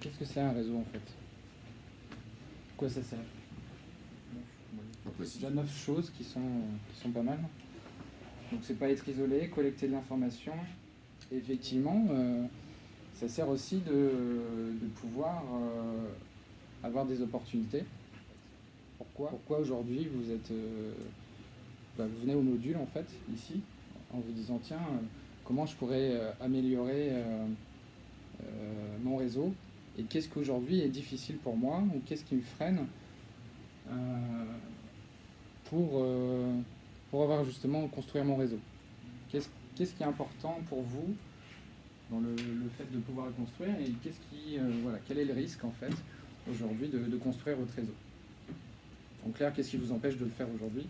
qu'est-ce que c'est un réseau en fait? Quoi ça sert? C'est déjà 9 choses qui sont pas mal. Donc c'est pas être isolé, collecter de l'information. Effectivement, ça sert aussi de pouvoir avoir des opportunités. Pourquoi aujourd'hui vous êtes, vous venez au module en fait ici en vous disant tiens comment je pourrais améliorer mon réseau et qu'est-ce qu'aujourd'hui est difficile pour moi ou qu'est-ce qui me freine pour avoir justement construire mon réseau. Qu'est-ce qui est important pour vous dans le fait de pouvoir le construire et quel est le risque en fait aujourd'hui de construire votre réseau. En clair, qu'est-ce qui vous empêche de le faire aujourd'hui?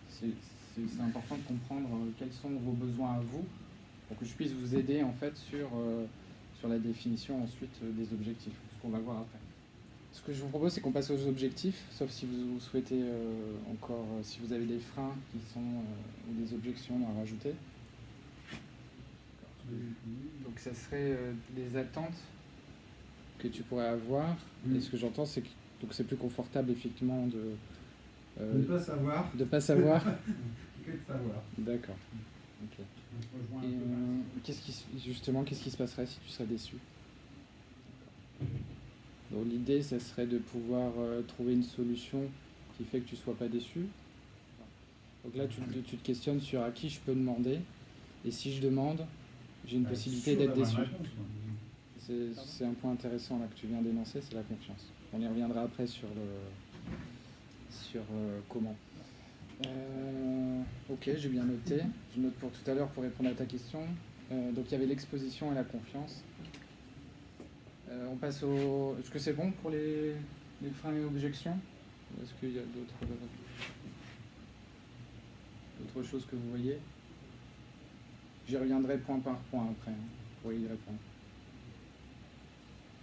C'est important de comprendre quels sont vos besoins à vous pour que je puisse vous aider en fait sur la définition ensuite des objectifs, ce qu'on va voir après. Ce que je vous propose, c'est qu'on passe aux objectifs, sauf si vous souhaitez encore, si vous avez des freins qui sont ou des objections à rajouter. Donc ça serait les attentes que tu pourrais avoir. Et ce que j'entends, c'est que c'est plus confortable effectivement de ne pas savoir. De pas savoir. Que de savoir. D'accord. Okay. Et qu'est-ce qui se passerait si tu serais déçu? Donc l'idée, ça serait de pouvoir trouver une solution qui fait que tu ne sois pas déçu. Donc là, tu te questionnes sur à qui je peux demander. Et si je demande, j'ai une possibilité d'être déçu. C'est un point intéressant là que tu viens d'énoncer, c'est la confiance. On y reviendra après sur comment. Ok, j'ai bien noté. Je note pour tout à l'heure pour répondre à ta question. Donc il y avait l'exposition et la confiance. On passe au... Est-ce que c'est bon pour les freins et objections? Ou est-ce qu'il y a d'autres choses que vous voyez? J'y reviendrai point par point après, pour y répondre.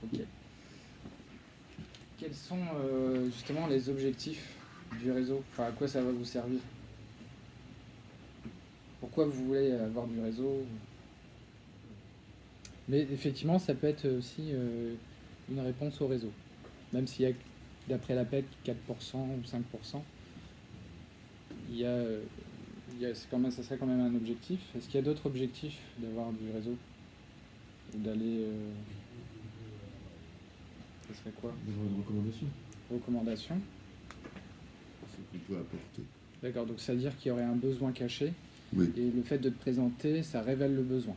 Ok. Quels sont justement les objectifs du réseau? Enfin, à quoi ça va vous servir? Pourquoi vous voulez avoir du réseau? Mais effectivement, ça peut être aussi une réponse au réseau. Même s'il y a, d'après la PEC, 4% ou 5%, ça serait quand même un objectif. Est-ce qu'il y a d'autres objectifs d'avoir du réseau? Ou d'aller... ce serait quoi? D'avoir une recommandation. Recommandation. Ce qu'on peut apporter. D'accord, donc ça veut dire qu'il y aurait un besoin caché. Oui. Et le fait de te présenter, ça révèle le besoin.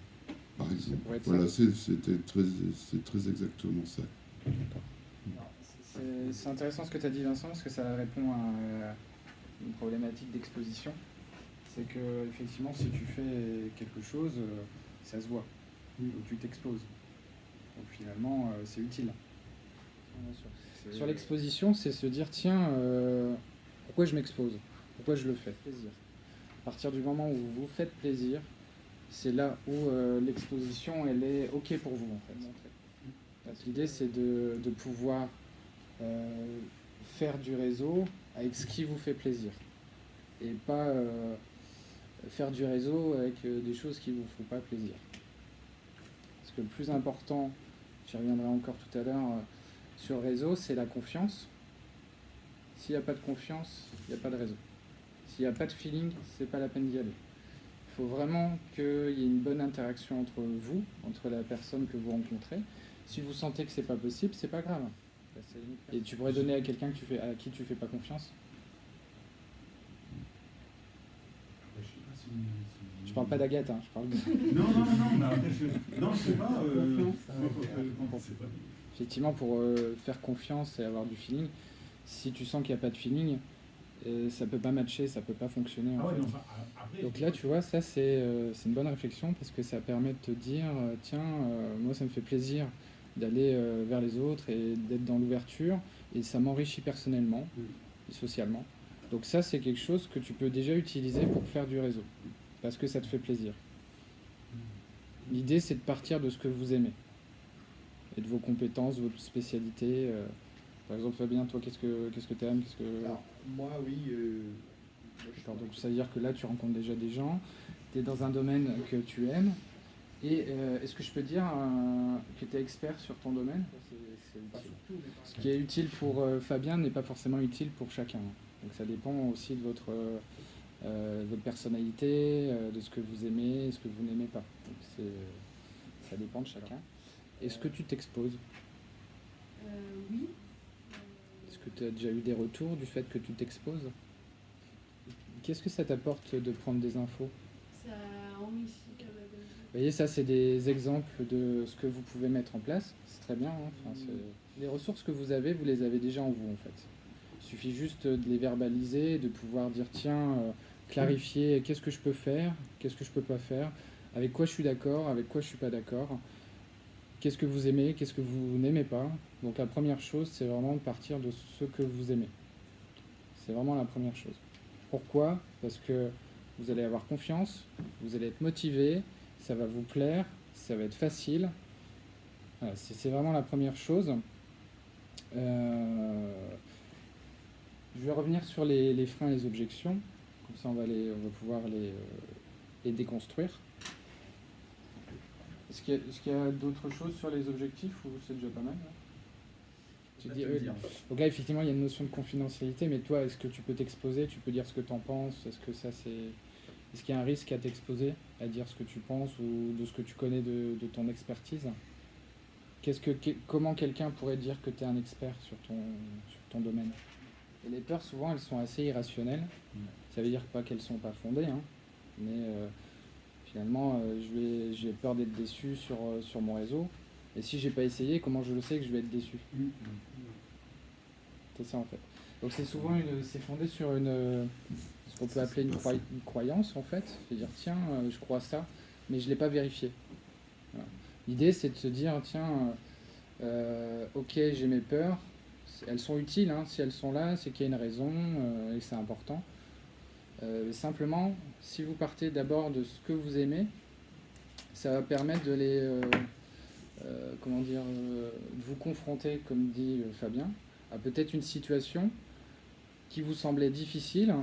Par exemple. Voilà, c'est très exactement ça. C'est intéressant ce que tu as dit, Vincent, parce que ça répond à une problématique d'exposition. C'est que effectivement, si tu fais quelque chose, ça se voit. Donc tu t'exposes. Donc finalement, c'est utile. Sur l'exposition, c'est se dire, tiens, pourquoi je m'expose? Pourquoi je le fais? Plaisir. À partir du moment où vous vous faites plaisir, c'est là où l'exposition, elle est OK pour vous, en fait. L'idée, c'est de pouvoir faire du réseau avec ce qui vous fait plaisir. Et pas faire du réseau avec des choses qui ne vous font pas plaisir. Parce que le plus important, j'y reviendrai encore tout à l'heure, sur le réseau, c'est la confiance. S'il n'y a pas de confiance, il n'y a pas de réseau. S'il n'y a pas de feeling, c'est pas la peine d'y aller. Il faut vraiment qu'il y ait une bonne interaction entre vous, entre la personne que vous rencontrez. Si vous sentez que c'est pas possible, c'est pas grave. Et tu pourrais donner à quelqu'un à qui tu fais pas confiance? Je parle pas d'Agathe, hein, je parle de... Non, je sais pas. Effectivement, pour faire confiance et avoir du feeling, si tu sens qu'il n'y a pas de feeling, ça peut pas matcher, ça peut pas fonctionner. En fait. Après, donc là, tu vois, ça c'est une bonne réflexion parce que ça permet de te dire, tiens, moi ça me fait plaisir d'aller vers les autres et d'être dans l'ouverture et ça m'enrichit personnellement et socialement. Donc ça, c'est quelque chose que tu peux déjà utiliser pour faire du réseau parce que ça te fait plaisir. L'idée, c'est de partir de ce que vous aimez et de vos compétences, votre spécialité. Par exemple, Fabien, toi, qu'est-ce que tu aimes? Alors, moi, oui. Donc, ça veut dire que là, tu rencontres déjà des gens, tu es dans un domaine que tu aimes, Et est-ce que je peux dire que tu es expert sur ton domaine? C'est utile. Ce qui est utile pour Fabien n'est pas forcément utile pour chacun. Donc ça dépend aussi de votre personnalité, de ce que vous aimez, ce que vous n'aimez pas. Donc ça dépend de chacun. Est-ce que tu t'exposes? Oui. Est-ce que tu as déjà eu des retours du fait que tu t'exposes? Qu'est-ce que ça t'apporte de prendre des infos? Ça enrichit. Vous voyez, ça, c'est des exemples de ce que vous pouvez mettre en place. C'est très bien. Hein. Enfin, les ressources que vous les avez déjà en vous, en fait. Il suffit juste de les verbaliser, de pouvoir dire, tiens, clarifier qu'est-ce que je peux faire, qu'est-ce que je peux pas faire, avec quoi je suis d'accord, avec quoi je suis pas d'accord, qu'est-ce que vous aimez, qu'est-ce que vous n'aimez pas. Donc la première chose, c'est vraiment de partir de ce que vous aimez. C'est vraiment la première chose. Pourquoi? Parce que vous allez avoir confiance, vous allez être motivé, ça va vous plaire, ça va être facile. Voilà, c'est vraiment la première chose. Je vais revenir sur les freins et les objections. Comme ça, on va pouvoir les déconstruire. Est-ce qu'il y a d'autres choses sur les objectifs ou c'est déjà pas mal là? Donc là, effectivement, il y a une notion de confidentialité, mais toi, est-ce que tu peux t'exposer? Tu peux dire ce que tu en penses? Est-ce qu'il y a un risque à t'exposer, à dire ce que tu penses ou de ce que tu connais de ton expertise? Comment quelqu'un pourrait dire que tu es un expert sur ton domaine? Et les peurs, souvent, elles sont assez irrationnelles. Ça veut dire pas qu'elles sont pas fondées, hein, mais finalement, j'ai peur d'être déçu sur mon réseau. Et si j'ai pas essayé, comment je le sais que je vais être déçu? C'est ça en fait. Donc c'est souvent c'est fondé sur ce qu'on peut appeler une croyance en fait. C'est-à-dire tiens, je crois ça, mais je l'ai pas vérifié. Voilà. L'idée c'est de se dire tiens, ok j'ai mes peurs, elles sont utiles, hein, si elles sont là, c'est qu'il y a une raison et que c'est important. Simplement, si vous partez d'abord de ce que vous aimez, ça va permettre de de vous confronter, comme dit Fabien, à peut-être une situation qui vous semblait difficile,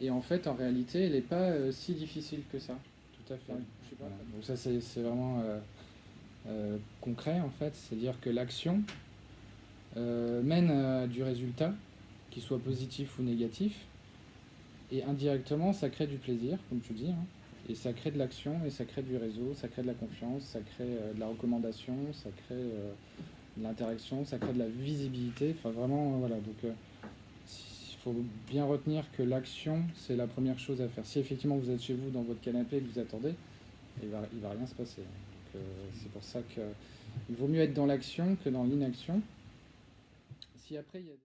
et en fait, en réalité, elle n'est pas si difficile que ça. Tout à fait. Je sais pas. Donc ça, c'est vraiment concret, en fait. C'est-à-dire que l'action mène à du résultat, qu'il soit positif ou négatif, et indirectement, ça crée du plaisir, comme tu dis, hein. Et ça crée de l'action, et ça crée du réseau, ça crée de la confiance, ça crée de la recommandation, ça crée de l'interaction, ça crée de la visibilité. Enfin, vraiment, voilà. Donc, il faut bien retenir que l'action, c'est la première chose à faire. Si effectivement vous êtes chez vous, dans votre canapé, et que vous attendez, il va rien se passer. Donc, c'est pour ça qu'il vaut mieux être dans l'action que dans l'inaction. Si après, il y a